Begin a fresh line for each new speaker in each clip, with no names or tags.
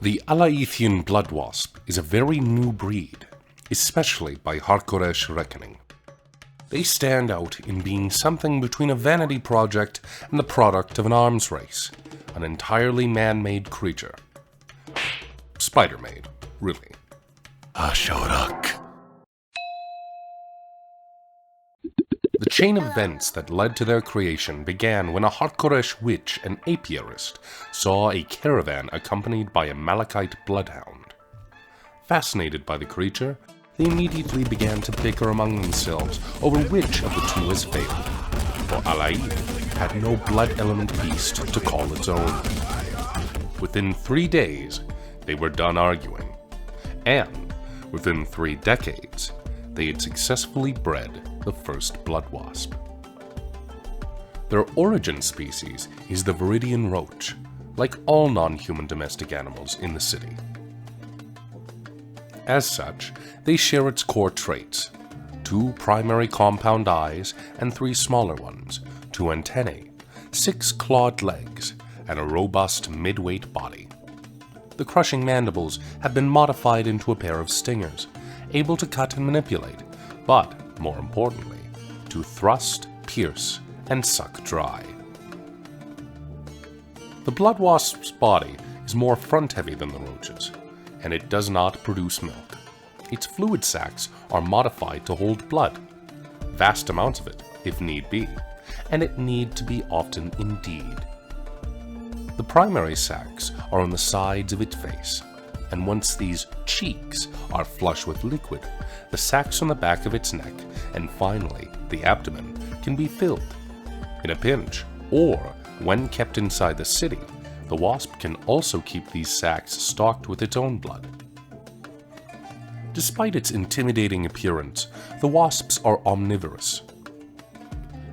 The Alaithian blood wasp is a very new breed, especially by Harkoresh reckoning. They stand out in being something between a vanity project and the product of an arms race, an entirely man-made creature. Spider-made, really. Ashorak. The chain of events that led to their creation began when a Harkoresh witch and apiarist saw a caravan accompanied by a Malachite bloodhound. Fascinated by the creature, they immediately began to bicker among themselves over which of the two has failed, for Alaithian had no blood element beast to call its own. Within 3 days, they were done arguing, and within 3 decades, they had successfully bred the first blood wasp. Their origin species is the Viridian roach, like all non-human domestic animals in the city. As such, they share its core traits: 2 primary compound eyes and 3 smaller ones, 2 antennae, 6 clawed legs, and a robust mid-weight body. The crushing mandibles have been modified into a pair of stingers, able to cut and manipulate, but, more importantly, to thrust, pierce, and suck dry. The blood wasp's body is more front-heavy than the roach's, and it does not produce milk. Its fluid sacs are modified to hold blood, vast amounts of it, if need be, and it need to be often indeed. The primary sacs are on the sides of its face, and once these cheeks are flush with liquid, the sacs on the back of its neck, and finally the abdomen, can be filled. In a pinch, or when kept inside the city, the wasp can also keep these sacs stocked with its own blood. Despite its intimidating appearance, the wasps are omnivorous.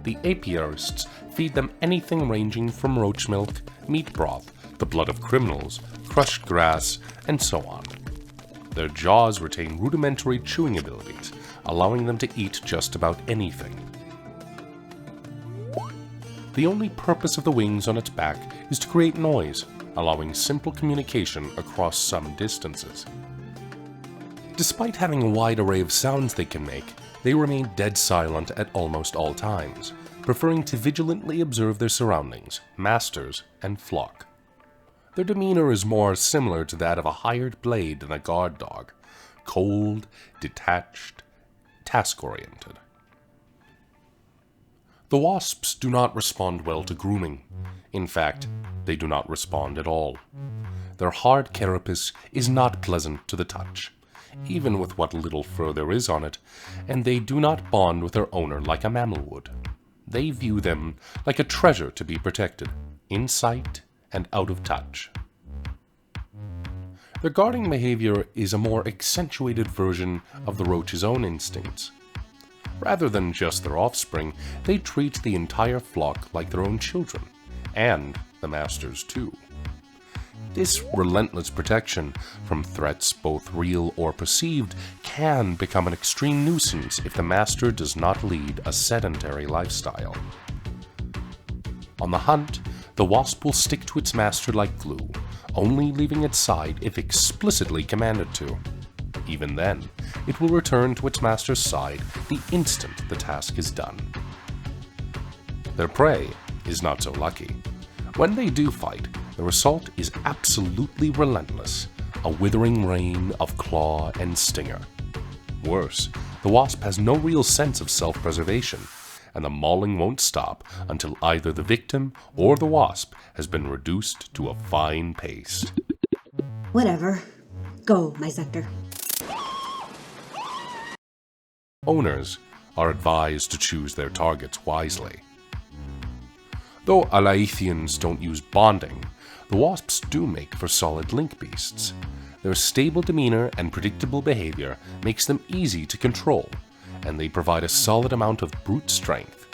The apiarists feed them anything ranging from roach milk, meat broth, the blood of criminals, crushed grass, and so on. Their jaws retain rudimentary chewing abilities, allowing them to eat just about anything. The only purpose of the wings on its back is to create noise, allowing simple communication across some distances. Despite having a wide array of sounds they can make, they remain dead silent at almost all times, preferring to vigilantly observe their surroundings, masters, and flock. Their demeanor is more similar to that of a hired blade than a guard dog, cold, detached, task-oriented. The wasps do not respond well to grooming. In fact, they do not respond at all. Their hard carapace is not pleasant to the touch, even with what little fur there is on it, and they do not bond with their owner like a mammal would. They view them like a treasure to be protected, in sight and out of touch. Their guarding behavior is a more accentuated version of the roach's own instincts. Rather than just their offspring, they treat the entire flock like their own children, and the masters too. This relentless protection from threats, both real or perceived, can become an extreme nuisance if the master does not lead a sedentary lifestyle. On the hunt, the wasp will stick to its master like glue, only leaving its side if explicitly commanded to. Even then, it will return to its master's side the instant the task is done. Their prey is not so lucky. When they do fight, their assault is absolutely relentless, a withering rain of claw and stinger. Worse, the wasp has no real sense of self-preservation, and the mauling won't stop until either the victim or the wasp has been reduced to a fine paste.
Whatever. Go, my sector.
Owners are advised to choose their targets wisely. Though Alaithians don't use bonding, the wasps do make for solid link beasts. Their stable demeanor and predictable behavior makes them easy to control, and they provide a solid amount of brute strength,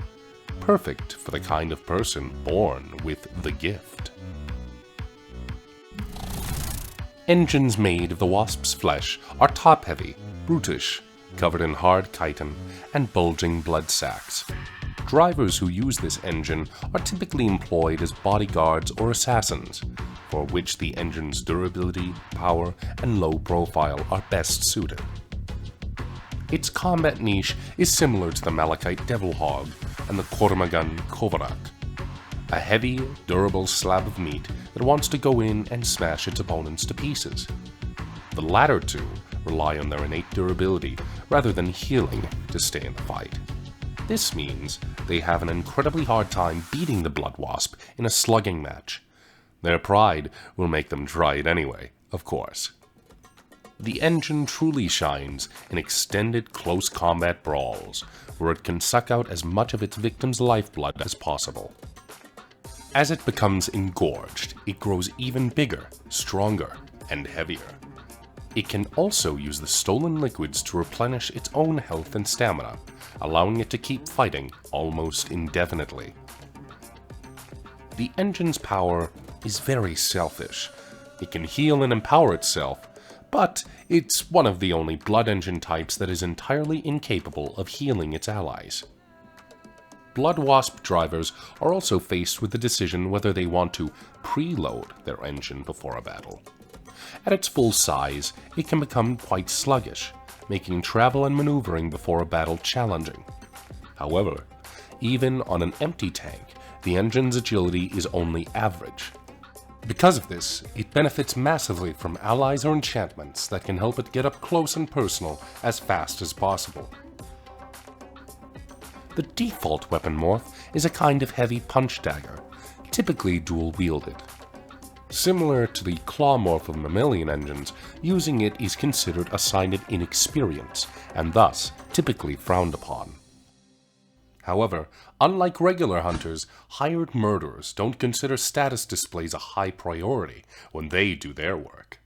perfect for the kind of person born with the gift. Engines made of the wasp's flesh are top-heavy, brutish, covered in hard chitin and bulging blood sacs. Drivers who use this engine are typically employed as bodyguards or assassins, for which the engine's durability, power, and low profile are best suited. Its combat niche is similar to the Malachite Devil Hog and the Kormagan Kovarak, a heavy, durable slab of meat that wants to go in and smash its opponents to pieces. The latter two rely on their innate durability rather than healing to stay in the fight. This means they have an incredibly hard time beating the Blood Wasp in a slugging match. Their pride will make them try it anyway, of course. The engine truly shines in extended close combat brawls, where it can suck out as much of its victim's lifeblood as possible. As it becomes engorged, it grows even bigger, stronger, and heavier. It can also use the stolen liquids to replenish its own health and stamina, allowing it to keep fighting almost indefinitely. The engine's power is very selfish. It can heal and empower itself, but it's one of the only blood engine types that is entirely incapable of healing its allies. Blood Wasp drivers are also faced with the decision whether they want to preload their engine before a battle. At its full size, it can become quite sluggish, making travel and maneuvering before a battle challenging. However, even on an empty tank, the engine's agility is only average. Because of this, it benefits massively from allies or enchantments that can help it get up close and personal as fast as possible. The default weapon morph is a kind of heavy punch dagger, typically dual-wielded. Similar to the claw morph of mammalian engines, using it is considered a sign of inexperience, and thus typically frowned upon. However, unlike regular hunters, hired murderers don't consider status displays a high priority when they do their work.